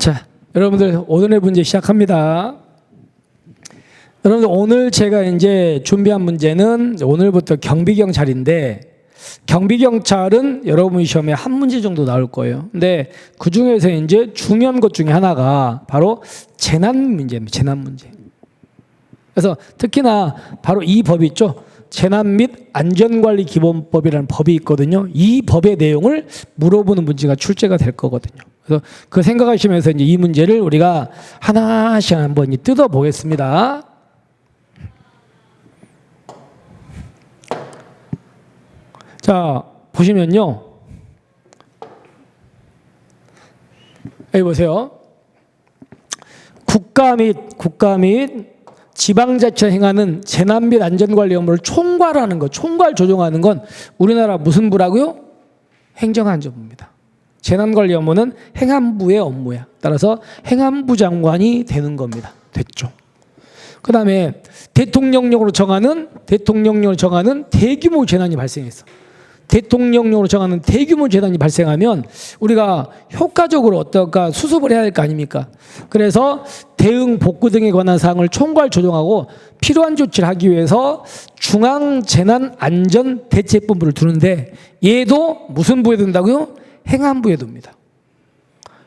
자, 여러분들 오늘의 문제 시작합니다. 여러분들 오늘 제가 이제 준비한 문제는 오늘부터 경비경찰인데, 경비경찰은 여러분 시험에 한 문제 정도 나올 거예요. 근데 그 중에서 이제 중요한 것 중에 하나가 바로 재난 문제입니다. 재난 문제. 그래서 특히나 바로 이 법이 있죠. 재난 및 안전관리 기본법이라는 법이 있거든요. 이 법의 내용을 물어보는 문제가 출제가 될 거거든요. 그래서 그 생각하시면서 이제 이 문제를 우리가 하나씩 한번 뜯어 보겠습니다. 자, 보시면요. 여기 보세요. 국가 및 지방자치가 행하는 재난 및 안전관리 업무를 총괄하는 것, 총괄 조정하는 건 우리나라 무슨 부라고요? 행정안전부입니다. 재난관리 업무는 행안부의 업무야. 따라서 행안부 장관이 되는 겁니다. 됐죠? 그 다음에 대통령령으로 정하는 대규모 재난이 발생했어. 대통령령으로 정하는 대규모 재난이 발생하면 우리가 효과적으로 어떨까 수습을 해야 할 거 아닙니까? 그래서 대응 복구 등에 관한 사항을 총괄 조정하고 필요한 조치를 하기 위해서 중앙재난안전대책본부를 두는데, 얘도 무슨 부에 둔다고요? 행안부에 둡니다.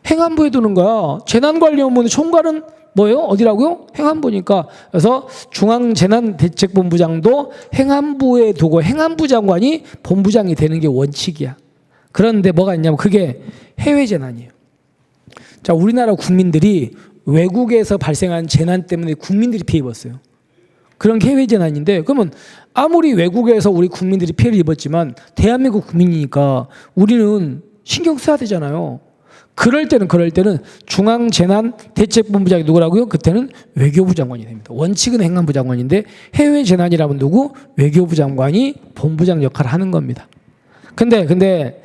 행안부에 두는 거야. 재난관리 업무는 총괄은 뭐예요? 어디라고요? 행안부니까. 그래서 중앙재난대책본부장도 행안부에 두고 행안부 장관이 본부장이 되는 게 원칙이야. 그런데 뭐가 있냐면 그게 해외 재난이에요. 자, 우리나라 국민들이 외국에서 발생한 재난 때문에 국민들이 피해 입었어요. 그런 게 해외 재난인데, 그러면 아무리 외국에서 우리 국민들이 피해를 입었지만 대한민국 국민이니까 우리는 신경 써야 되잖아요. 그럴 때는 중앙재난대책본부장이 누구라고요? 그때는 외교부 장관이 됩니다. 원칙은 행안부 장관인데 해외 재난이라면 누구? 외교부 장관이 본부장 역할을 하는 겁니다. 근데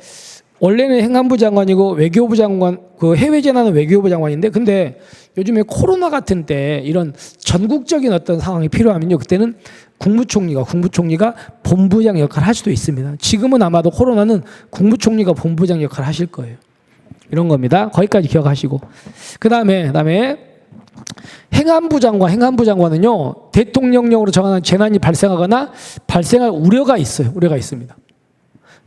원래는 행안부 장관이고 외교부 장관, 그 해외 재난은 외교부 장관인데, 근데 요즘에 코로나 같은 때 이런 전국적인 어떤 상황이 필요하면요, 그때는 국무총리가 본부장 역할을 할 수도 있습니다. 지금은 아마도 코로나는 국무총리가 본부장 역할을 하실 거예요. 이런 겁니다. 거기까지 기억하시고. 그 다음에 행안부 장관은요, 대통령령으로 정하는 재난이 발생하거나 발생할 우려가 있어요. 우려가 있습니다.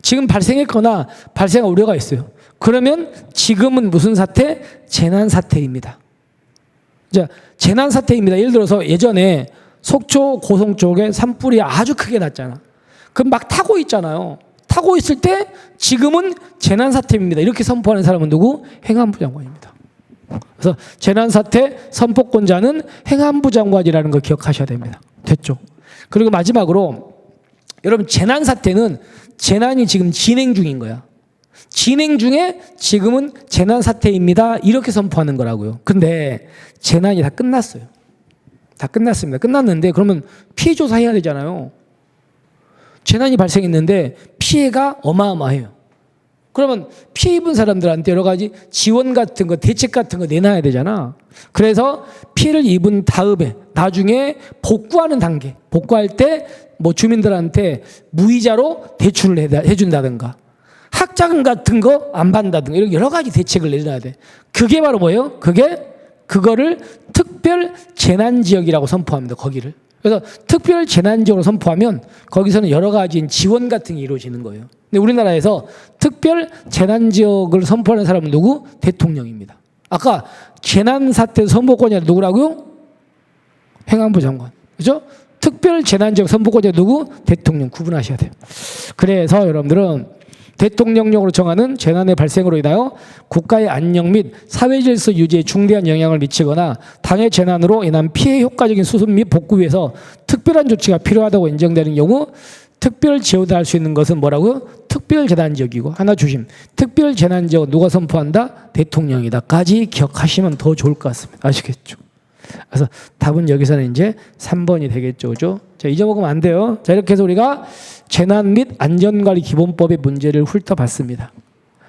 지금 발생했거나 발생할 우려가 있어요. 그러면 지금은 무슨 사태? 재난 사태입니다. 자, 재난 사태입니다. 예를 들어서 예전에 속초 고성 쪽에 산불이 아주 크게 났잖아. 그럼 막 타고 있잖아요. 타고 있을 때 지금은 재난 사태입니다. 이렇게 선포하는 사람은 누구? 행안부 장관입니다. 그래서 재난 사태 선포권자는 행안부 장관이라는 걸 기억하셔야 됩니다. 됐죠? 그리고 마지막으로 여러분, 재난 사태는 재난이 지금 진행 중인 거야. 진행 중에 지금은 재난 사태입니다. 이렇게 선포하는 거라고요. 근데 재난이 다 끝났어요. 다 끝났습니다. 끝났는데 그러면 피해 조사해야 되잖아요. 재난이 발생했는데 피해가 어마어마해요. 그러면 피해 입은 사람들한테 여러 가지 지원 같은 거, 대책 같은 거 내놔야 되잖아. 그래서 피해를 입은 다음에 나중에 복구하는 단계, 복구할 때 뭐 주민들한테 무이자로 대출을 해준다든가, 학자금 같은 거 안 받는다든가, 이런 여러 가지 대책을 내놔야 돼. 그게 바로 뭐예요? 그거를 특별 재난지역이라고 선포합니다. 거기를. 그래서 특별 재난지역으로 선포하면 거기서는 여러 가지 지원 같은 게 이루어지는 거예요. 근데 우리나라에서 특별 재난지역을 선포하는 사람은 누구? 대통령입니다. 아까 재난사태 선포권이 누구라고요? 행안부 장관. 그렇죠? 특별 재난지역 선포권이 누구? 대통령. 구분하셔야 돼요. 그래서 여러분들은 대통령령으로 정하는 재난의 발생으로 인하여 국가의 안녕 및 사회질서 유지에 중대한 영향을 미치거나 당해 재난으로 인한 피해 효과적인 수습 및 복구 위해서 특별한 조치가 필요하다고 인정되는 경우 특별 지원을 할 수 있는 것은 뭐라고요? 특별재난지역이고, 하나 조심, 특별재난지역은 누가 선포한다? 대통령이다까지 기억하시면 더 좋을 것 같습니다. 아시겠죠? 그래서 답은 여기서는 이제 3번이 되겠죠. 그죠? 자, 잊어먹으면 안 돼요. 자, 이렇게 해서 우리가 재난 및 안전관리 기본법의 문제를 훑어봤습니다.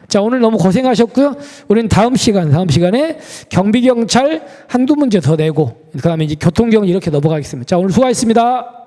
자, 오늘 너무 고생하셨고요. 우리는 다음 시간에 경비경찰 한두 문제 더 내고, 그 다음에 이제 교통경찰 이렇게 넘어가겠습니다. 자, 오늘 수고하셨습니다.